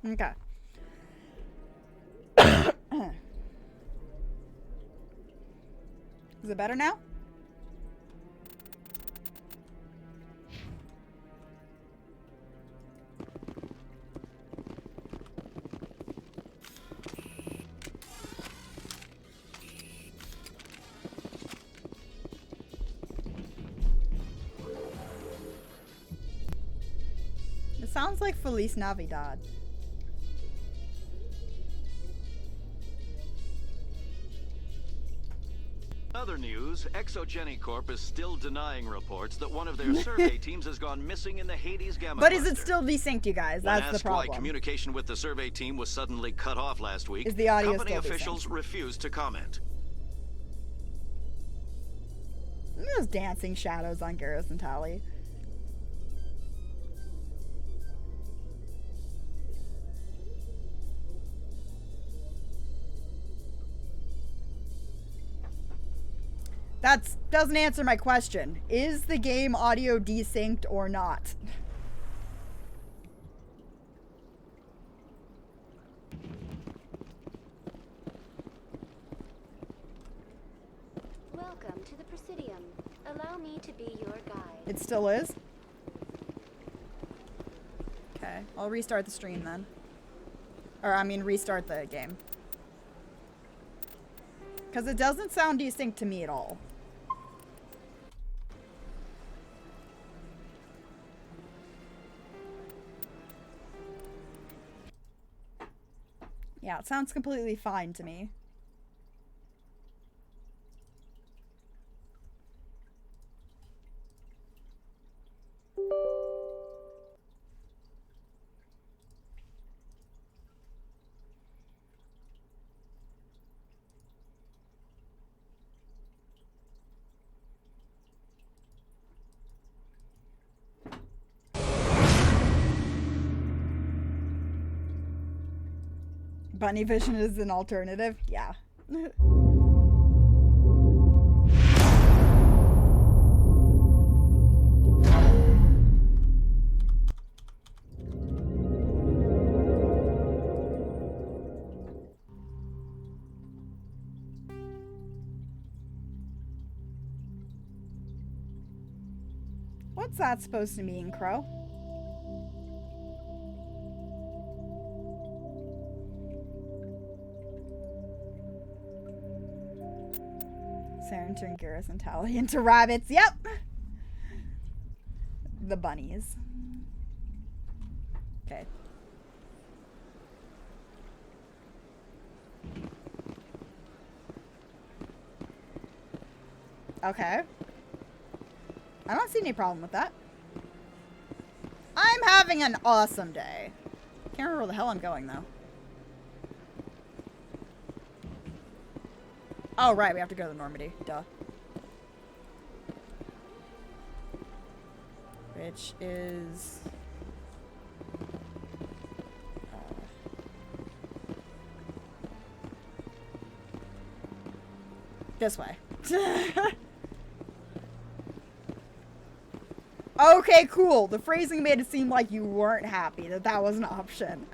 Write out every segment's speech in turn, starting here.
Okay. Is it better now? It sounds like Feliz Navidad. Other news, Exogeny Corp is still denying reports that one of their survey teams has gone missing in the Hades Gamma But is it cluster. still desynced, you guys? When That's the asked problem. why communication with the survey team was suddenly cut off last week, Is the audio company still officials desynced? refused to comment. Those dancing shadows on Garrus and Tali. That doesn't answer my question. Is the game audio desynced or not? Welcome to the Presidium. Allow me to be your guide. It still is? Okay, I'll restart the stream then. Or, I mean, restart the game. Because it doesn't sound desynced to me at all. Yeah, it sounds completely fine to me. Bunny Vision is an alternative? Yeah. What's that supposed to mean, Crow? Saren turned Garrus and Tali into rabbits. Yep! The bunnies. Okay. Okay. I don't see any problem with that. I'm having an awesome day. Can't remember where the hell I'm going, though. Oh, right. We have to go to Normandy. Duh. Which is... this way. Okay, cool. The phrasing made it seem like you weren't happy that that was an option.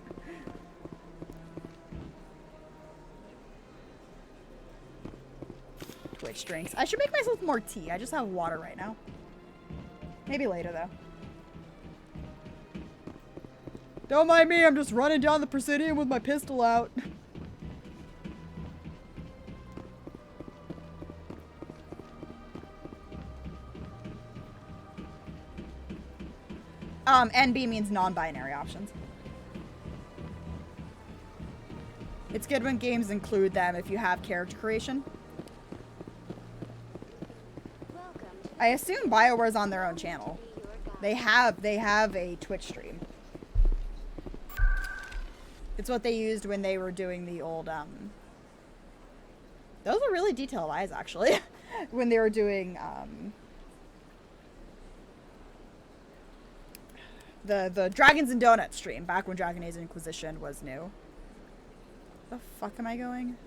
Twitch drinks. I should make myself more tea. I just have water right now. Maybe later, though. Don't mind me. I'm just running down the Presidium with my pistol out. NB means non-binary options. It's good when games include them if you have character creation. I assume BioWare's on their own channel. They have a Twitch stream. It's what they used when they were doing the old, those are really detailed eyes, actually. When they were doing, the Dragons and Donuts stream, back when Dragon Age Inquisition was new. The fuck am I going?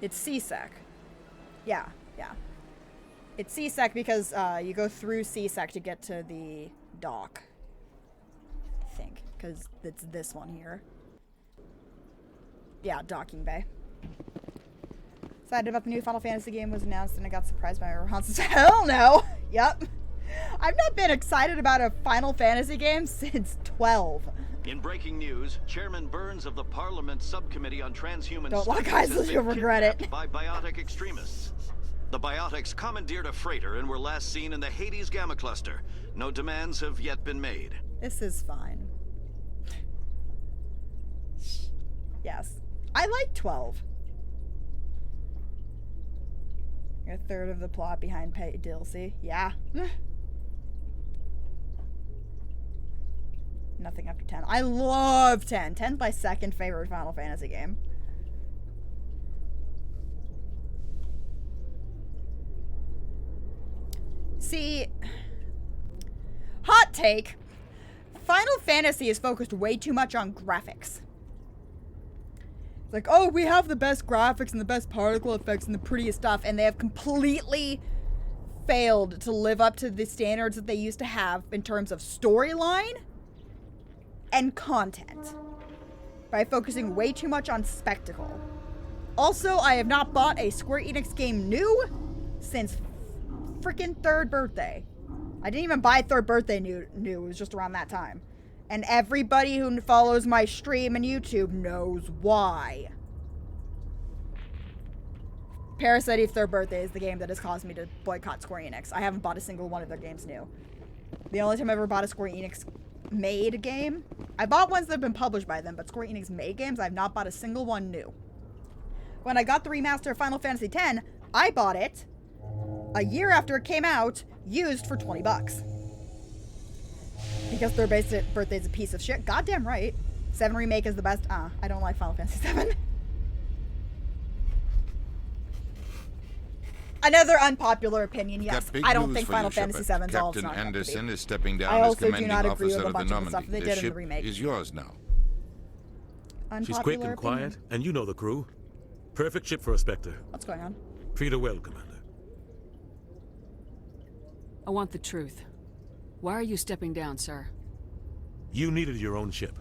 It's CSEC. Yeah, yeah. It's C-Sec because you go through C-Sec to get to the dock. I think, because it's this one here. Yeah, docking bay. Excited about the new Final Fantasy game was announced and I got surprised by my responses. Hell no! Yep. I've not been excited about a Final Fantasy game since 12. In breaking news, Chairman Burns of the Parliament Subcommittee on Transhuman Don't Studies lock eyes has until you been regret it. kidnapped by biotic extremists. The biotics commandeered a freighter and were last seen in the Hades Gamma Cluster. No demands have yet been made. This is fine. Yes. I like 12. You're a third of the plot behind DLC. Yeah. Nothing after 10. I love 10. 10's my second favorite Final Fantasy game. See, hot take. Final Fantasy is focused way too much on graphics. It's like, oh, we have the best graphics and the best particle effects and the prettiest stuff, and they have completely failed to live up to the standards that they used to have in terms of storyline and content by focusing way too much on spectacle. Also, I have not bought a Square Enix game new since freaking third birthday. I didn't even buy third birthday new. It was just around that time. And everybody who follows my stream and YouTube knows why. Parasite third birthday is the game that has caused me to boycott Square Enix. I haven't bought a single one of their games new. The only time I ever bought a Square Enix made game, I bought ones that have been published by them, but Square Enix made games, I've not bought a single one new. When I got the remaster of Final Fantasy X, I bought it a year after it came out, used for 20 bucks. Because their basic birthday is a piece of shit. Goddamn right. 7 Remake is the best. I don't like Final Fantasy 7. Another unpopular opinion, yes. I don't think Final Fantasy 7 is all it's not. Captain Anderson is stepping down I as also do commanding not agree officer with a of the bunch of the stuff Normandy. they The did in the ship remake. is yours now. She's quick and quiet, and you know the crew. Perfect ship for a Spectre. What's going on? Treat her well, Commander. I want the truth. Why are you stepping down, sir? You needed your own ship.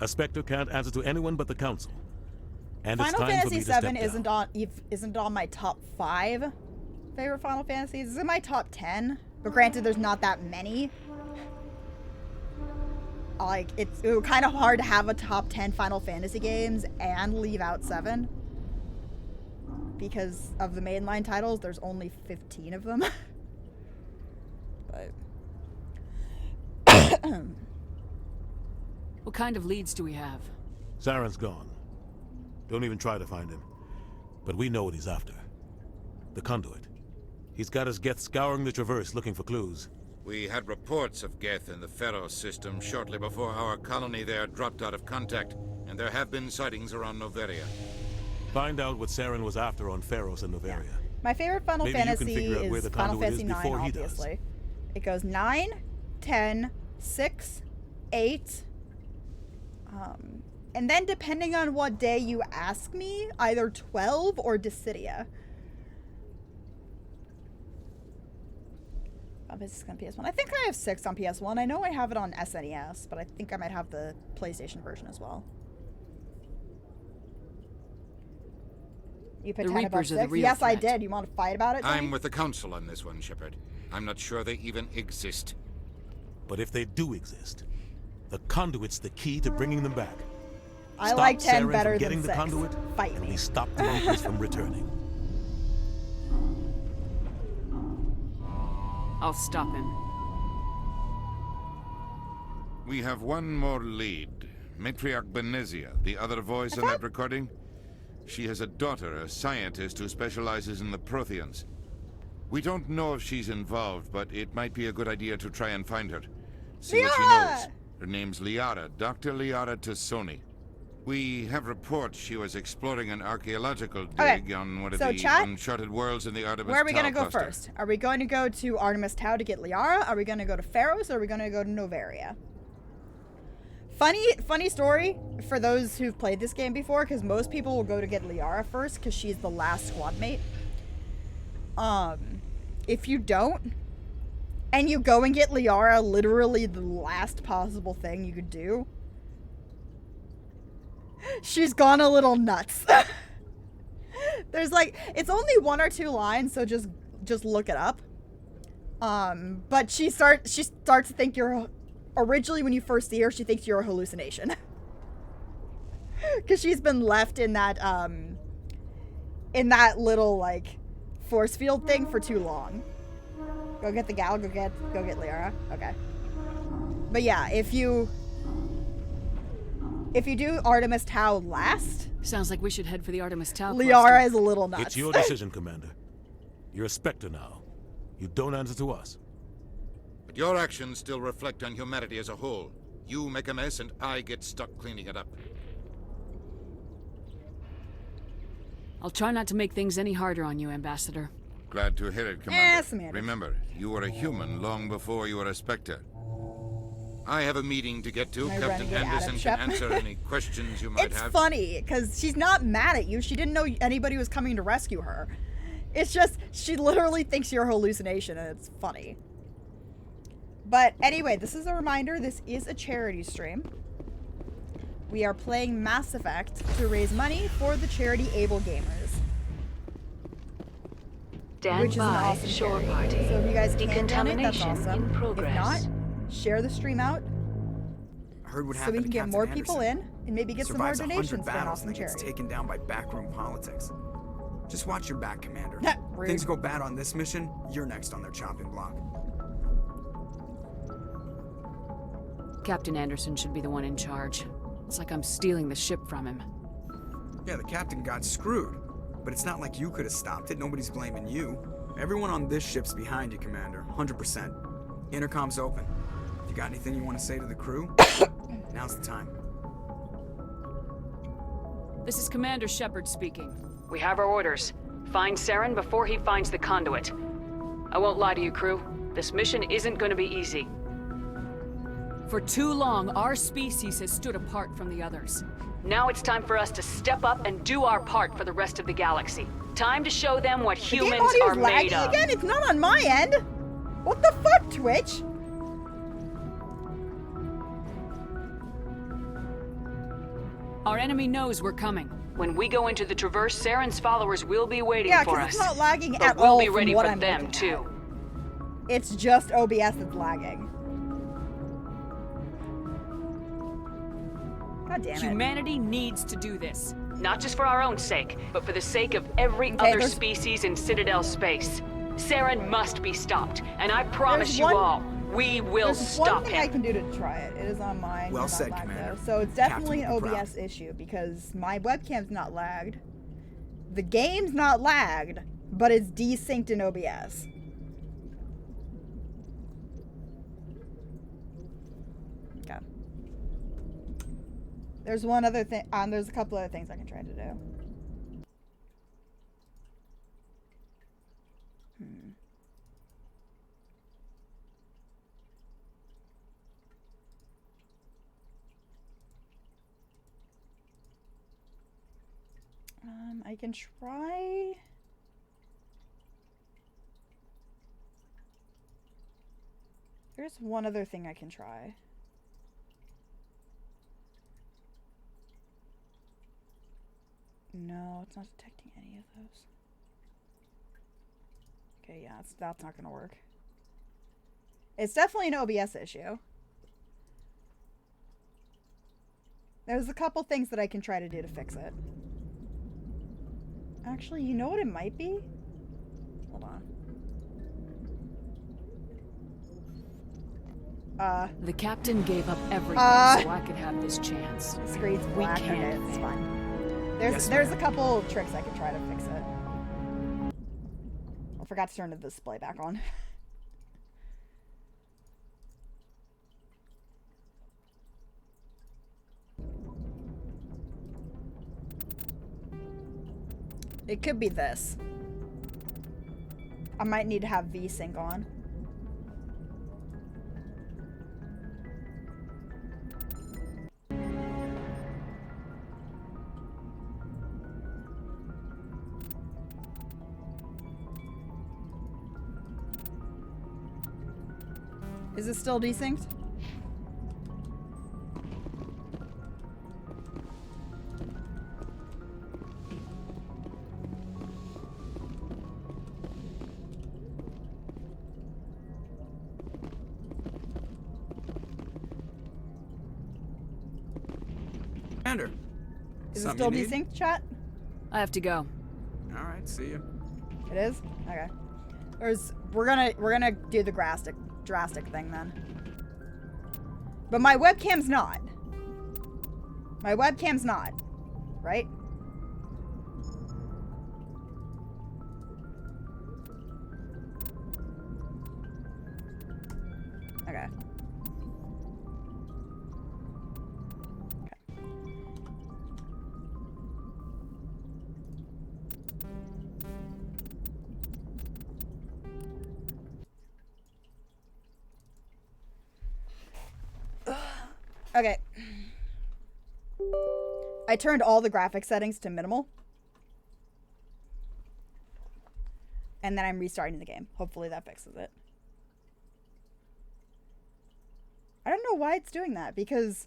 A Spectre can't answer to anyone but the Council. And it's Final time for Fantasy me to step 7 down. isn't on my top 5 favorite Final Fantasies. It's in my top 10. But granted, there's not that many. Like, it's kind of hard to have a top 10 Final Fantasy games and leave out 7. Because of the mainline titles, there's only 15 of them. But... What kind of leads do we have? Saren's gone. Don't even try to find him. But we know what he's after. The conduit. He's got his Geth scouring the Traverse looking for clues. We had reports of Geth in the Pharaoh system shortly before our colony there dropped out of contact, and there have been sightings around Noveria. Find out what Saren was after on Pharos and Noveria. My favorite Final Maybe you can Fantasy figure out where is the Final conduit Fantasy is 9, before he does. obviously. It goes 9, 10, 6, 8, and then depending on what day you ask me, either 12 or Dissidia. This is on PS1. I think I have 6 on PS1. I know I have it on SNES, but I think I might have the PlayStation version as well. You put 10 above 6? Yes, I did. You want to fight about it, Tony? I'm with the Council on this one, Shepard. I'm not sure they even exist. But if they do exist, the conduit's the key to bringing them back. I Stop like 10 Saren better from than getting 6. the conduit, Fight and me. we stop the Reapers from returning. I'll stop him. We have one more lead. Matriarch Benezia, the other voice in that recording. She has a daughter, a scientist who specializes in the Protheans. We don't know if she's involved, but it might be a good idea to try and find her. See what she knows. Her name's Liara, Dr. Liara Tassoni. We have reports she was exploring an archaeological dig on one of the uncharted worlds in the Artemis Tau Where are we going to go cluster. first? Are we going to go to Artemis Tau to get Liara? Are we going to go to Pharos? Or are we going to go to Noveria? Funny story for those who've played this game before, because most people will go to get Liara first, because she's the last squad mate. if you don't, and you go and get Liara, literally the last possible thing you could do, she's gone a little nuts. There's like, it's only 1 or 2 lines, so just look it up. But she starts to think you're, originally when you first see her, she thinks you're a hallucination. Because she's been left in that little, like, force field thing for too long. Go get the gal, go get Liara. Okay. But yeah, if you do Artemis Tau last, Sounds like we should head for the Artemis Tau cluster. Liara is a little nuts. It's your decision, Commander. You're a Spectre now. You don't answer to us. But your actions still reflect on humanity as a whole. You make a mess and I get stuck cleaning it up. I'll try not to make things any harder on you, Ambassador. Glad to hear it, Commander. Samantha. Remember, you were a human long before you were a Spectre. I have a meeting to get to. My Captain renegade Anderson Adam can Shep. answer any questions you might It's have. funny, because she's not mad at you. She didn't know anybody was coming to rescue her. It's just, she literally thinks you're a hallucination, and it's funny. But anyway, this is a reminder, this is a charity stream. We are playing Mass Effect to raise money for the charity AbleGamers. Stand Which is an by, awesome shore charity. party. So if you guys can donate, that's Decontamination awesome. in progress. If not, share the stream out I heard what so happened we can to get Captain more Anderson. people in and maybe get some more Survives 100 donations for an battles awesome and then gets charity. taken down by backroom politics. Just watch your back, Commander. Rude. Things go bad on this mission, you're next on their chopping block. Captain Anderson should be the one in charge. It's like I'm stealing the ship from him. Yeah, the captain got screwed. But it's not like you could have stopped it. Nobody's blaming you. Everyone on this ship's behind you, Commander. 100%. Intercom's open. If you got anything you want to say to the crew, now's the time. This is Commander Shepard speaking. We have our orders. Find Saren before he finds the conduit. I won't lie to you, crew. This mission isn't going to be easy. For too long, our species has stood apart from the others. Now it's time for us to step up and do our part for the rest of the galaxy. Time to show them what The game humans audio's are made lagging of. again? It's not on my end. What the fuck, Twitch? Our enemy knows we're coming. When we go into the Traverse, Saren's followers will be waiting Yeah, for because us. it's not lagging But at we'll all be from ready what for I'm them, looking too. at. It's just OBS that's lagging. God damn it. Humanity needs to do this. Not just for our own sake, but for the sake of every Okay, other there's- species in Citadel space. Saren must be stopped, and I promise There's you one- all, we will There's one stop thing I him. can do to try it. It is on mine. Well not said, lagged, Commander. though. So it's Captain definitely an will be proud. OBS issue because my webcam's not lagged. The game's not lagged, but it's desynced in OBS. Okay. There's one other thing. There's a couple other things I can try to do. I can try. There's one other thing I can try. No, it's not detecting any of those. Okay, yeah, that's not gonna work. It's definitely an OBS issue. There's a couple things that I can try to do to fix it. Actually, you know what it might be? Hold on. The captain gave up everything so I could have this chance. The screen's We black. Okay, can't. it's fine. Yes, There's a ma'am. couple tricks I can try to fix it. I forgot to turn the display back on. It could be this. I might need to have VSync on. Is it still desynced? Commander. Is it something still you need? desynced, chat? I have to go. All right, see you. It is? Okay. We're gonna do the drastic thing then. But my webcam's not. My webcam's not. Right? Okay. Okay. I turned all the graphic settings to minimal. And then I'm restarting the game. Hopefully that fixes it. I don't know why it's doing that, because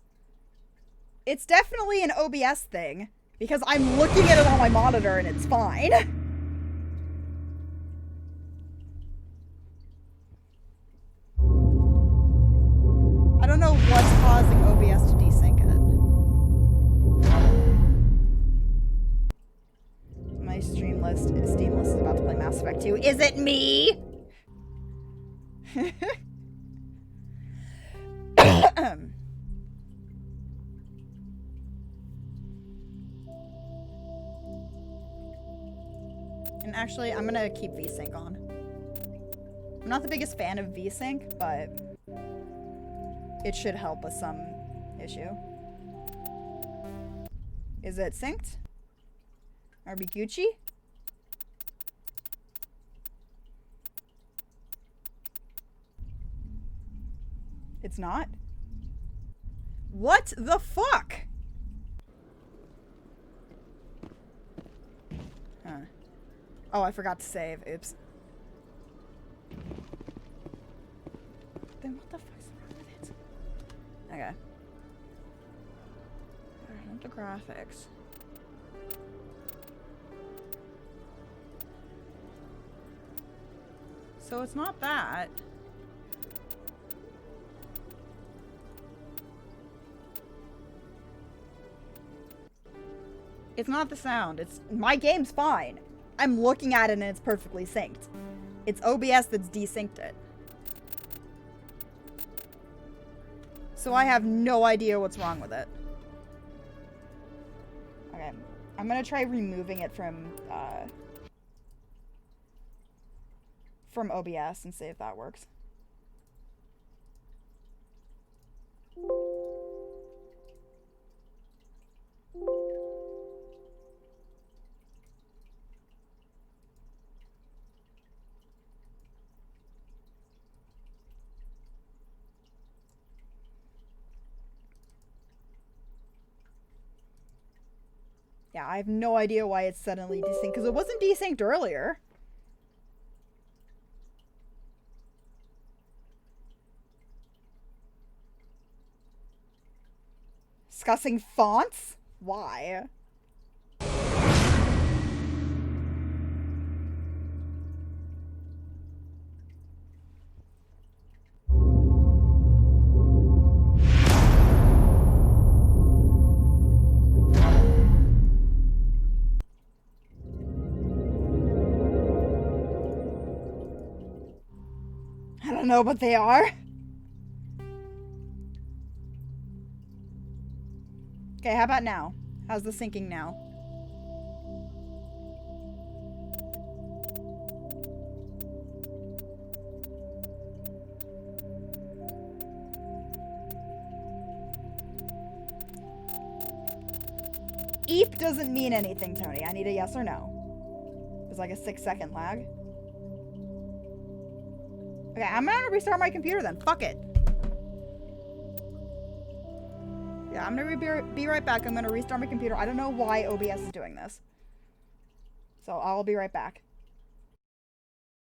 it's definitely an OBS thing. Because I'm looking at it on my monitor and it's fine. I don't know what's causing OBS to desync it. My Steam list is about to play Mass Effect 2. Is it me? And actually, I'm gonna keep VSync on. I'm not the biggest fan of VSync, but it should help with some issue. Is it synced? Are we Gucci? It's not? What the fuck? Huh. Oh, I forgot to save. Oops. Then what the fuck's wrong with it? Okay. Not the graphics. So it's not that. It's not the sound. It's my game's fine. I'm looking at it and it's perfectly synced. It's OBS that's desynced it. So I have no idea what's wrong with it. Okay. I'm gonna try removing it from OBS and see if that works. Yeah, I have no idea why it's suddenly desynced, because it wasn't desynced earlier. Discussing fonts? Why? I don't know, but they are. Okay, how about now? How's the syncing now? Eep doesn't mean anything, Tony. I need a yes or no. There's like a 6-second lag. Okay, I'm gonna restart my computer then. Fuck it. Yeah, I'm gonna be right back. I'm gonna restart my computer. I don't know why OBS is doing this. So I'll be right back.